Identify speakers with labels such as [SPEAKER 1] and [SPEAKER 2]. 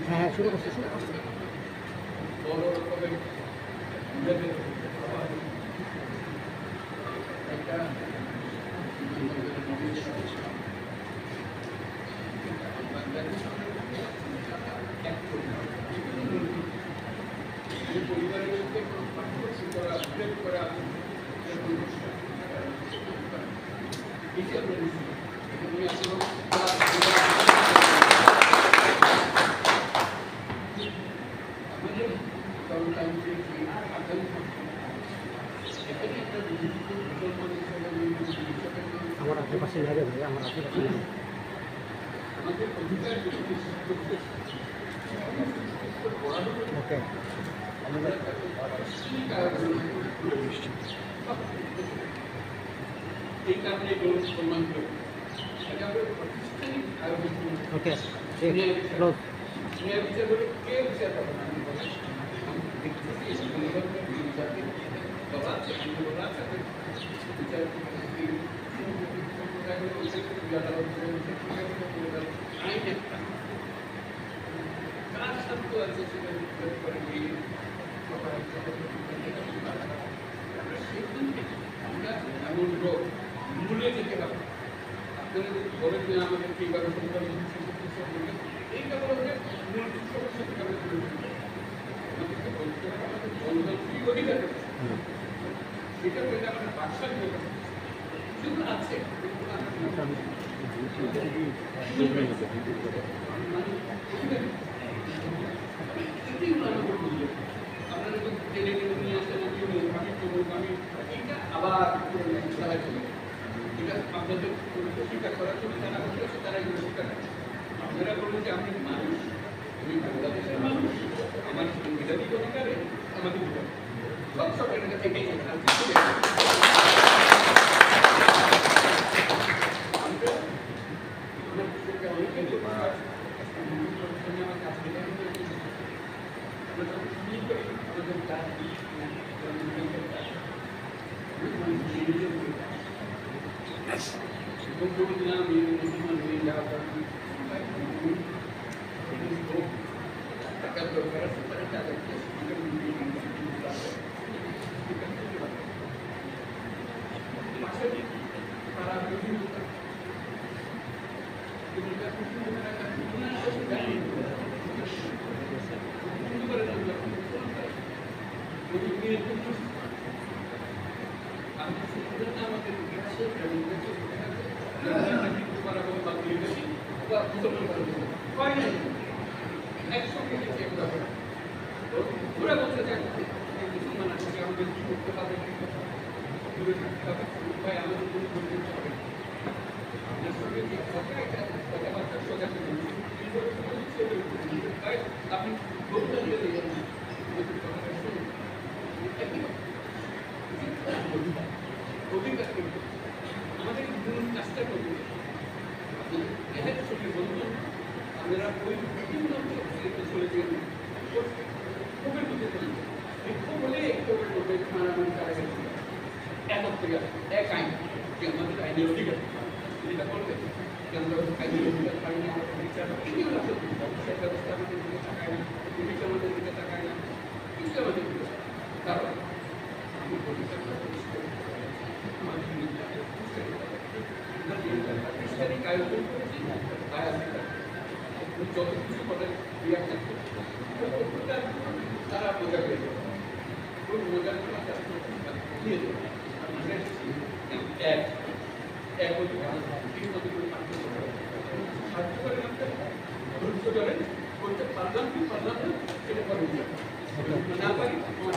[SPEAKER 1] হ্যাঁ শুরু করছে আমার আশেপাশে লাগে ভাই আমার আশেপাশে ওকে ওকে ক্লোজ
[SPEAKER 2] মূলে যেতে হবে আপনারা যদি বলেন যে আমাদের এইভাবে এইটা বলা হলে মূল সমস্যা থেকে আমরা আমাদেরকে বলতে হবে আমাদের গণতান্ত্রিক অধিকার সেটা পেলে আমাদের বাক্সার যেগুলো আছে আপনারা যদি টেনে টেনে নিয়ে আসেন আমি এইটা আবার এটা আপনাদের স্বীকার করার জন্য যারা করতেছে তারা এগুলো স্বীকার করে আপনারা বলুন যে আমি মানুষ আমি বাংলাদেশের মানুষ আমার সাংবিধানিক অধিকারে আমাদের সব সরকারের কাছে এগিয়ে যাবে আমাদের মূল কাজটা করবে আমরা ওই বিভিন্ন চলে গেলেন ক্ষোভের মধ্যে ক্ষোভ হলে ক্ষোভের মধ্যে মারামারি তারা গেছে একত্রে এক আইন যে আমাদের আইনের অধিকার যেটা বলবে যে আমরা আইনের অধিকার পাই না আমাদের বিচার এগুলো আছে বিচার ব্যবস্থা আমাদের দিকে তাকায় না পুলিশ আমাদের দিকে তাকায় না কিছু আমাদের দিকে কারণ আমি অধিকারটা আয়োজন করেছি যত কিছু পদের তারা বোঝা গেছে বোঝার জন্য সাহায্য করেন ধৈর্য ধরেন করতে পারলাম কি পারলাম না সেটা করেন না পারি আমার